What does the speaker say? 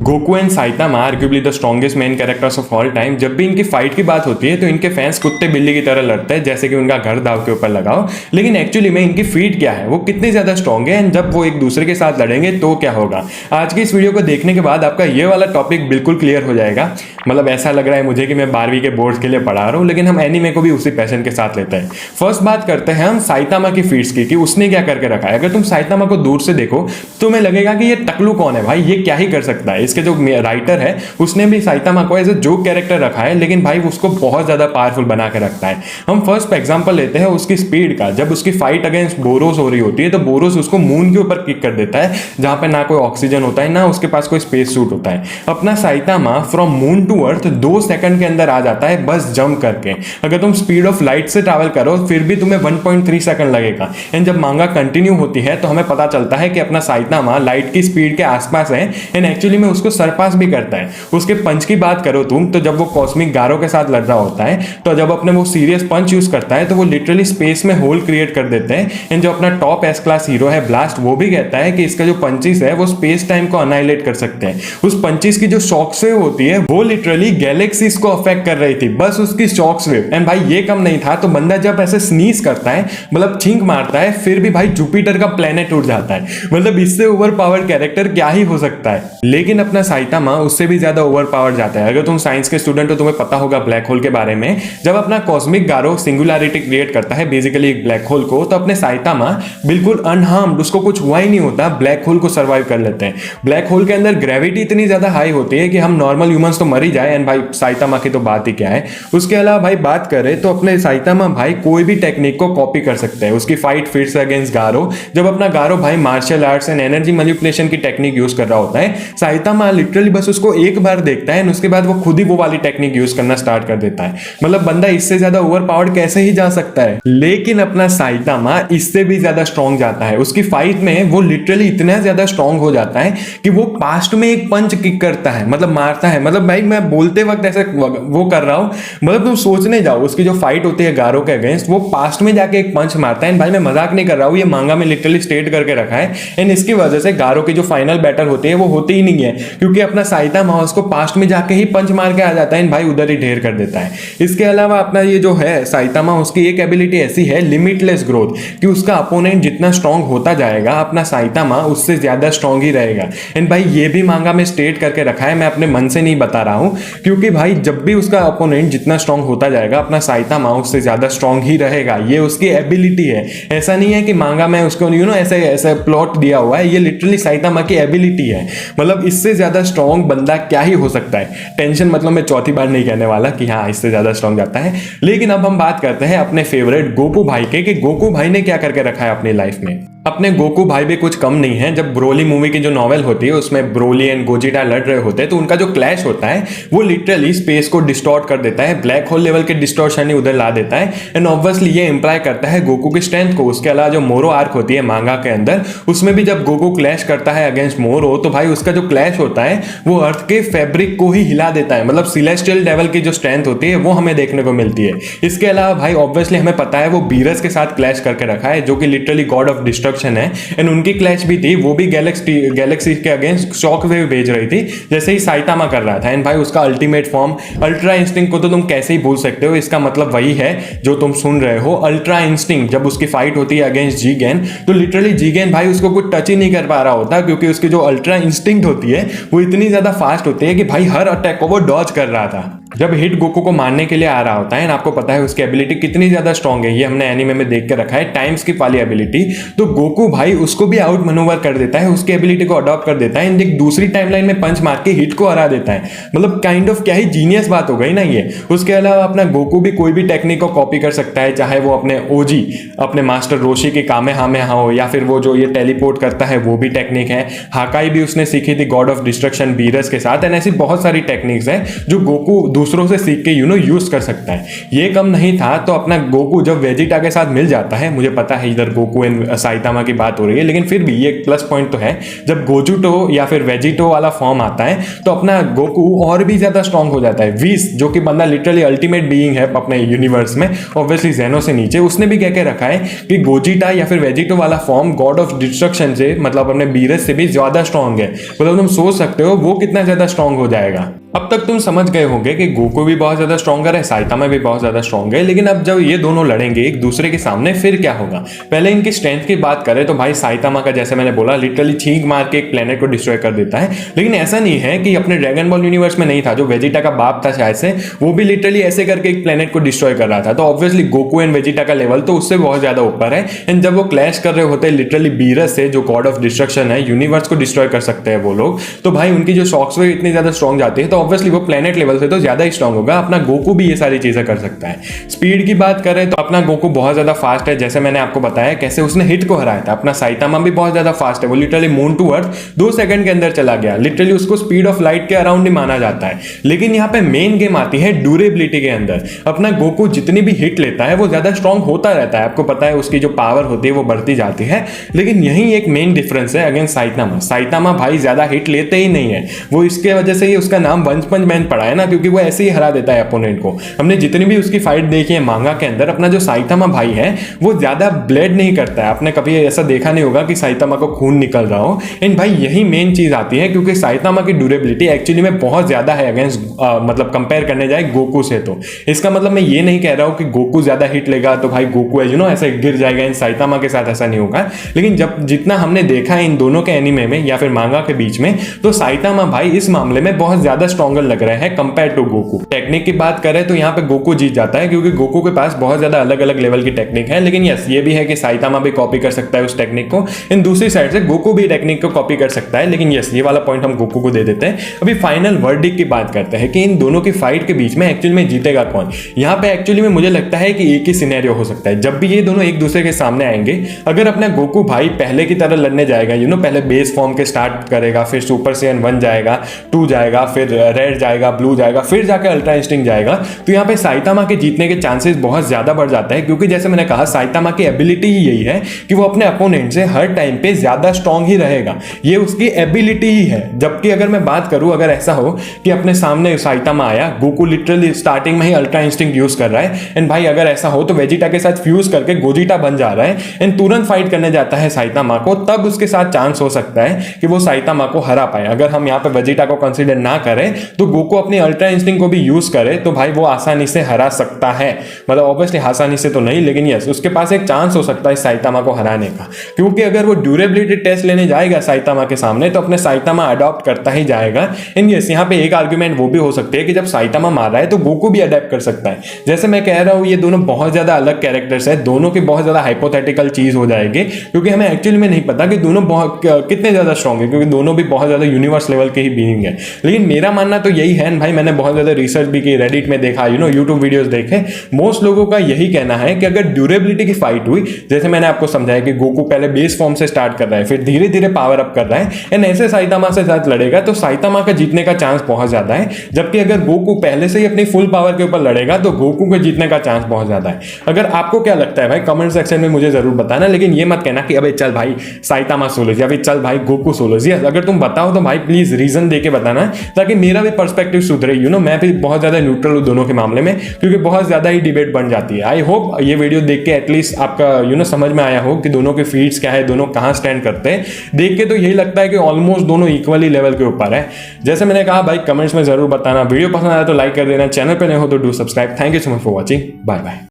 Goku and Saitama arguably the strongest main characters of all time. जब भी इनकी fight की बात होती है तो इनके फैंस कुत्ते बिल्ली की तरह लड़ते हैं, जैसे कि उनका घर दाव के ऊपर लगाओ। लेकिन एक्चुअली में इनकी फीट क्या है, वो कितनी ज्यादा स्ट्रॉन्ग है, एंड जब वो एक दूसरे के साथ लड़ेंगे तो क्या होगा। आज की इस वीडियो को देखने के बाद आपका ये वाला टॉपिक बिल्कुल क्लियर हो जाएगा। मतलब ऐसा लग रहा है मुझे कि मैं 12वीं के बोर्ड्स के लिए पढ़ा रहा हूँ, लेकिन हम एनीमे को भी उसी पैशन के साथ लेते हैं। फर्स्ट बात करते हैं हम साइतामा की फीट्स की, कि उसने क्या करके रखा है। अगर तुम साइतामा को दूर से देखो तो तुम्हें लगेगा कि ये टकलू कौन है भाई, ये क्या ही कर सकता है। इसके जो राइटर है उसने भी साइतामा को एज ए जोक कैरेक्टर रखा है, लेकिन भाई उसको बहुत ज्यादा पावरफुल बना के रखता है। हम फर्स्ट एग्जांपल लेते हैं उसकी स्पीड का। जब उसकी फाइट अगेंस्ट बोरोस हो रही होती है तो बोरोस उसको मून के ऊपर किक कर देता है, जहां पे ना कोई ऑक्सीजन होता है ना उसके पास कोई स्पेस सूट होता है। अपना Saitama from moon to earth 2 second के अंदर आ जाता है, बस जंप करके। अगर तुम स्पीड ऑफ लाइट से ट्रैवल करो फिर भी तुम्हें 1.3 सेकंड लगेगा। एंड जब मांगा कंटिन्यू होती है तो हमें पता चलता है कि अपना साइतामा लाइट की स्पीड के आसपास है, एंड एक्चुअली में उसको सरपास भी करता है। उसके पंच की बात करो तुम, तो जब वो कॉस्मिक गारो के साथ लड़ रहा होता है तो जब अपने वो सीरियस पंच यूज करता है तो वो लिटरली स्पेस में होल क्रिएट कर देते हैं। एंड जो अपना टॉप एस क्लास हीरो है ब्लास्ट, वो भी कहता है कि इसका जो पंचेस है वो स्पेस टाइम को अनाइलेट कर सकते हैं। उस पंचेस की जो शॉक वेव होती है वो लिटरली गैलेक्सीज को अफेक्ट कर रही थी, बस उसकी शॉक वेव। एंड भाई ये कम नहीं था, तो बंदा जब ऐसे स्नीज करता है, मतलब छींक मारता है, फिर भी भाई जुपिटर का प्लेनेट उड़ जाता है। मतलब इससे ओवर पावर्ड कैरेक्टर क्या ही हो सकता है। लेकिन अपना साइतामा उससे भी ज्यादा ओवर पावर्ड जाता है। अगर तुम साइंस के स्टूडेंट हो तुम्हें पता होगा ब्लैक होल के बारे में। जब अपना कॉस्मिक गारो सिंगुलैरिटी क्रिएट करता है बेसिकली एक ब्लैक होल को, तो अपने साइतामा बिल्कुल अनहार्म्ड, उसको कुछ हुआ ही नहीं होता, ब्लैक होल को सर्वाइव कर लेते हैं। ब्लैक होल के अंदर ग्रेविटी इतनी ज्यादा हाई होती है कि हम नॉर्मल ह्यूमंस तो मर ही जाए, एंड भाई साइतामा की तो बात ही क्या है। उसके अलावा भाई बात करें तो अपने साइतामा भाई कोई भी टेक्निक को कॉपी कर सकते हैं। उसकी फाइट फिट्स अगेंस्ट गारो, जब अपना गारो भाई martial arts and energy manipulation की टेक्निक यूज कर रहा होता है, साइतामा लिटरली बस उसको एक बार देखता है, उसके बाद वो खुद ही वो वाली टेक्निक यूज करना स्टार्ट कर देता है। मतलब बंदा इससे ज्यादा ओवर पावर्ड कैसे ही जा सकता है। लेकिन अपना साइतामा इससे भी ज्यादा स्ट्रॉन्ग जाता है। उसकी फाइट में वो लिटरली इतना ज्यादा स्ट्रॉन्ग हो जाता है कि वो पास्ट में एक पंच किक करता है, मतलब मारता है। मतलब भाई मैं बोलते वक्त ऐसे वो कर रहा हूं, मतलब तुम सोचने जाओ उसकी जो फाइट होती है गारो के अगेंस्ट, वो पास्ट में जाके एक पंच मारता है। भाई मैं मजाक नहीं कर रहा हूं, ये मांगा में लिटरली स्टेट करके रखा है। एंड इसकी वजह से गारो की जो फाइनल बैटल होती है वो होती ही नहीं है, क्योंकि अपना साइतामा उसको पास्ट में जाके ही पंच मार के आ जाता है, भाई उधर ही ढेर कर देता है। इसके अलावा अपना ये जो है साइतामा, उसकी एक एबिलिटी ऐसी है लिमिटलेस ग्रोथ, कि उसका अपोनेंट जितना स्ट्रांग होता जाएगा अपना साइतामा उससे ज्यादा स्ट्रांग ही रहेगा। एंड भाई ये भी मांगा में स्टेट करके रखा है, मैं अपने मन से नहीं बता रहा हूं, क्योंकि भाई जब भी उसका अपोनेंट जितना स्ट्रांग होता जाएगा अपना साइतामा उससे ज्यादा स्ट्रांग ही रहेगा। ये उसकी एबिलिटी है, ऐसा नहीं है कि मांगा में उसको ऐसे ऐसे प्लॉट दिया हुआ है। ये लिटरली साइतामा की एबिलिटी है। मतलब इससे ज्यादा स्ट्रांग बंदा क्या ही हो सकता है। टेंशन मतलब मैं चौथी बार नहीं कहने वाला कि हाँ इससे ज्यादा स्ट्रांग जाता है। लेकिन अब हम बात करते हैं अपने फेवरेट गोकू भाई के, कि गोकू भाई ने क्या करके रखा है अपनी लाइफ में। अपने गोकू भाई भी कुछ कम नहीं है। जब ब्रोली मूवी की जो नॉवेल होती है उसमें ब्रोली एंड गोजिटा लड़ रहे होते हैं, तो उनका जो क्लैश होता है वो लिटरली स्पेस को डिस्टॉर्ट कर देता है, ब्लैक होल लेवल के डिस्टॉर्शन ही उधर ला देता है। एंड ऑब्वियसली ये इंप्लाई करता है गोकू की स्ट्रेंथ को। उसके अलावा जो मोरो आर्क होती है मांगा के अंदर, उसमें भी जब गोकू क्लैश करता है अगेंस्ट मोरो, तो भाई उसका जो क्लैश होता है वो अर्थ के फैब्रिक को ही हिला देता है। मतलब सिलेस्टियल लेवल की जो स्ट्रेंथ होती है वो हमें देखने को मिलती है। इसके अलावा भाई ऑब्वियसली हमें पता है वो बीरस के साथ क्लैश करके रखा है, जो कि लिटरली गॉड ऑफ डिस्ट्रक्शन है। एंड उनकी क्लैश भी थी, वो भी गैलेक्सी के अगेंस्ट शॉक वेव भेज रही थी, जैसे ही साइतामा कर रहा था। एंड भाई उसका अल्टीमेट फॉर्म अल्ट्रा इंस्टिंक्ट को तो तुम कैसे ही भूल सकते हो। इसका मतलब वही है जो तुम सुन रहे हो, अल्ट्रा इंस्टिंक्ट। जब उसकी फाइट होती है अगेंस्ट जीगेन, तो लिटरली जीगेन भाई उसको कुछ टच ही नहीं कर पा रहा होता, क्योंकि उसकी जो अल्ट्रा इंस्टिंक्ट होती है वो इतनी ज्यादा फास्ट होती है कि भाई हर अटैक को वो डॉज कर रहा था। जब हिट गोकू को मारने के लिए आ रहा होता है, आपको पता है उसकी एबिलिटी कितनी ज्यादा स्ट्रांग है, ये हमने एनीमे में देख के रखा है, टाइम स्किप वाली एबिलिटी। तो गोकू भाई उसको भी आउट मनोवर कर देता है, उसकी एबिलिटी को अडॉप्ट कर देता है, एक दूसरी टाइमलाइन में पंच मार के हिट को हरा देता है। मतलब काइंड ऑफ क्या ही जीनियस बात हो गई ना ये। उसके अलावा अपना गोकू भी कोई भी टेक्निक को कॉपी कर सकता है, चाहे वो अपने ओजी अपने मास्टर रोशी के कामेहामेहा हो, या फिर वो जो ये टेलीपोर्ट करता है वो भी टेक्निक है। हाकाई भी उसने सीखी थी गॉड ऑफ डिस्ट्रक्शन बीरस के साथ। एंड ऐसी बहुत सारी टेक्निक्स हैं जो गोकू दूसरों से सीख के यूज कर सकता है। ये कम नहीं था तो अपना गोकू जब वेजिटा के साथ मिल जाता है, मुझे पता है इधर गोकू एंड साइतामा की बात हो रही है, लेकिन फिर भी ये प्लस पॉइंट तो है, जब गोजूटो या फिर वेजिटो वाला फॉर्म आता है तो अपना गोकू और भी ज्यादा स्ट्रांग हो जाता है। व्हीस जो कि बंदा लिटरली अल्टीमेट बीइंग है अपने यूनिवर्स में, ऑब्वियसली जेनो से नीचे, उसने भी कह के रखा है कि गोजिटा या फिर वेजिटो वाला फॉर्म गॉड ऑफ डिस्ट्रक्शन से, मतलब अपने बीरस से भी ज्यादा स्ट्रांग है। मतलब तुम सोच सकते हो वो कितना ज्यादा स्ट्रांग हो जाएगा। अब तक तुम समझ गए होंगे कि गोकू भी बहुत ज्यादा स्ट्रॉन्गर है, साइतामा भी बहुत ज्यादा स्ट्रॉन्ग है, लेकिन अब जब ये दोनों लड़ेंगे एक दूसरे के सामने फिर क्या होगा। पहले इनकी स्ट्रेंथ की बात करें तो भाई साइतामा का, जैसे मैंने बोला, लिटरली छींक मार के एक प्लेनेट को डिस्ट्रॉय कर देता है। लेकिन ऐसा नहीं है कि अपने ड्रैगन बॉल यूनिवर्स में नहीं था, जो वेजिटा का बाप था शायद से, वो भी लिटरली ऐसे करके एक प्लेनेट को डिस्ट्रॉय कर रहा था। तो ऑब्वियसली गोकू एंड वेजिटा का लेवल तो उससे बहुत ज्यादा ऊपर है। एंड जब वो क्लैश कर रहे होते हैं लिटरली बीरस से, जो गॉड ऑफ डिस्ट्रक्शन है, यूनिवर्स को डिस्ट्रॉय कर सकते हैं वो लोग, तो भाई उनकी जो शॉक्स वे इतनी ज्यादा स्ट्रॉन्ग जाती है, तो ऑब्वियसली वो प्लेनेट लेवल से तो ज्यादा ही स्ट्रांग होगा। अपना गोकू भी ये सारी चीजें कर सकता है। स्पीड की बात करें तो अपना गोकू बहुत ज्यादा फास्ट है, जैसे मैंने आपको बताया कैसे उसने हिट को हराया था। अपना साइतामा भी बहुत ज्यादा फास्ट है, वो literally moon to earth 2 second के अंदर चला गया। लिटरली उसको स्पीड ऑफ लाइट के अराउंड ही माना जाता है। लेकिन यहाँ पे मेन गेम आती है ड्यूरेबिलिटी के अंदर। अपना गोकू जितनी भी हिट लेता है वो ज्यादा स्ट्रांग होता रहता है, आपको पता है उसकी जो पावर होती है वो बढ़ती जाती है। लेकिन यही एक मेन डिफरेंस है अगेंस्ट साइतामा। साइतामा भाई ज्यादा हिट लेते ही नहीं है, वो इसके वजह से ही उसका नाम वन पंच मैन पड़ा है ना, क्योंकि वो ऐसे ही हरा देता है अपोनेंट को। हमने जितनी भी उसकी फाइट देखी है मांगा के अंदर, अपना जो साइतामा भाई है वो ज्यादा ब्लेड नहीं करता है। आपने कभी ऐसा देखा नहीं होगा कि साइतामा को खून निकल रहा हो। एंड भाई यही मेन चीज आती है, क्योंकि साइतामा की ड्यूरेबिलिटी एक्चुअली में बहुत ज्यादा है अगेंस्ट, मतलब कंपेयर करने जाए गोकू से। तो इसका मतलब मैं ये नहीं कह रहा हूं कि गोकू ज्यादा हिट लेगा तो भाई गोकू है ऐसे गिर जाएगा। इन साइतामा के साथ ऐसा नहीं होगा। लेकिन जब जितना हमने देखा है इन दोनों के एनिमे में या फिर मांगा के बीच में, तो साइतामा भाई इस मामले में बहुत ज्यादा स्ट्रॉन्गर लग रहे हैं कंपेयर टू गोकू। टेक्निक की बात करें तो यहाँ पे गोकू जीत जाता है, क्योंकि गोकू के पास बहुत ज्यादा अलग अलग लेवल की टेक्निक है। लेकिन यस ये भी है कि साइतामा भी कॉपी कर सकता है उस टेक्निक को। इन दूसरी साइड से गोकू भी टेक्निक को कॉपी कर सकता है। लेकिन यस ये वाला पॉइंट हम गोकू को दे देते हैं। अभी फाइनल वर्डिक्ट की बात करते हैं कि इन दोनों की फाइट के बीच में एक्चुअली में जीतेगा कौन। यहाँ पे एक्चुअली में मुझे लगता है कि एक ही सिनेरियो हो सकता है। जब भी ये दोनों एक दूसरे के सामने आएंगे, अगर अपना गोकू भाई पहले की तरह लड़ने जाएगा, पहले बेस फॉर्म के स्टार्ट करेगा, फिर सुपर सैयन 1 जाएगा, 2 जाएगा, फिर रेड जाएगा, ब्लू जाएगा, फिर जाकर अल्ट्रा इंस्टिंक्ट जाएगा, तो यहाँ पे साइतामा के जीतने के चांसेस बहुत ज्यादा बढ़ जाता है। क्योंकि जैसे मैंने कहा साइतामा की एबिलिटी ही यही है कि वो अपने अपोनेंट से हर टाइम पे ज्यादा स्ट्रांग ही रहेगा। ये उसकी एबिलिटी ही है। जबकि अगर मैं बात करूं, अगर ऐसा हो कि अपने सामने साइतामा आया, गोकू लिटरली स्टार्टिंग में ही अल्ट्रा इंस्टिंक्ट यूज कर रहा है, एंड भाई अगर ऐसा हो तो वेजिटा के साथ फ्यूज करके गोजिटा बन जा रहा है एंड तुरंत फाइट करने जाता है साइतामा को, तब उसके साथ चांस हो सकता है कि वो साइतामा को हरा पाए। अगर हम यहाँ पे वेजिटा को कंसीडर ना करें तो गोकू अपनी अल्ट्रा इंस्टिंक्ट को भी यूज करे तो भाई वो आसानी से हरा सकता है। मतलब ऑब्वियसली आसानी से तो नहीं, लेकिन यस उसके पास एक चांस हो सकता है साइतामा को हराने का। क्योंकि अगर वो ड्यूरेबिलिटी टेस्ट लेने जाएगा साइतामा के सामने तो अपने साइतामा अडॉप्ट करता ही जाएगा। एंड यस यहाँ पे एक आर्ग्यूमेंट वो भी हो सकती है कि जब साइतामा मार रहा है तो गोकू भी अडेप्ट कर सकता है। जैसे मैं कह रहा हूँ ये दोनों बहुत ज्यादा अलग कैरेक्टर्स है, दोनों की बहुत ज्यादा हाइपोथेटिकल चीज हो जाएगी, क्योंकि हमें एक्चुअली में नहीं पता कि दोनों कितने ज्यादा स्ट्रॉन्ग है, क्योंकि दोनों भी बहुत ज्यादा यूनिवर्स लेवल के ही बीइंग है। लेकिन मेरा मानना तो यही है भाई, मैंने बहुत ज्यादा रिसर्च भी की, रेडिट में देखा, यूट्यूब वीडियोस देखे, मोस्ट लोगों का यही कहना है कि अगर ड्यूरेबिलिटी की फाइट हुई, जैसे मैंने आपको समझाया कि गोकू पहले बेस फॉर्म से स्टार्ट कर रहा है, फिर धीरे धीरे पावर अप कर रहा है एंड ऐसे साइतामा से साथ लड़ेगा तो साइतामा का जीतने का चांस बहुत ज्यादा है। जबकि अगर गोकू पहले से ही अपनी फुल पावर के ऊपर लड़ेगा तो गोकू के जीतने का चांस बहुत ज्यादा है। अगर आपको क्या लगता है भाई कमेंट सेक्शन में मुझे जरूर बताना, लेकिन ये मत कहना कि अबे चल भाई साइतामा सोलोज या फिर चल भाई गोकू सोलोज। अगर तुम बताओ तो भाई प्लीज रीजन देके बताना, ताकि मेरा भी पर्सपेक्टिव सुधरे। मैं भी बहुत ज्यादा न्यूट्रल हूं दोनों के मामले में, क्योंकि बहुत ज्यादा ही डिबेट बन जाती है। आई होप ये वीडियो देख के एटलीस्ट आपका समझ में आया हो कि दोनों के फीड्स क्या है, दोनों कहां स्टैंड करते हैं। देख के तो यही लगता है कि ऑलमोस्ट दोनों इक्वली लेवल के ऊपर है। जैसे मैंने कहा भाई कमेंट्स में जरूर बताना, वीडियो पसंद आया तो लाइक कर देना, चैनल पे नए हो तो do subscribe. Thank you so much for watching, bye bye.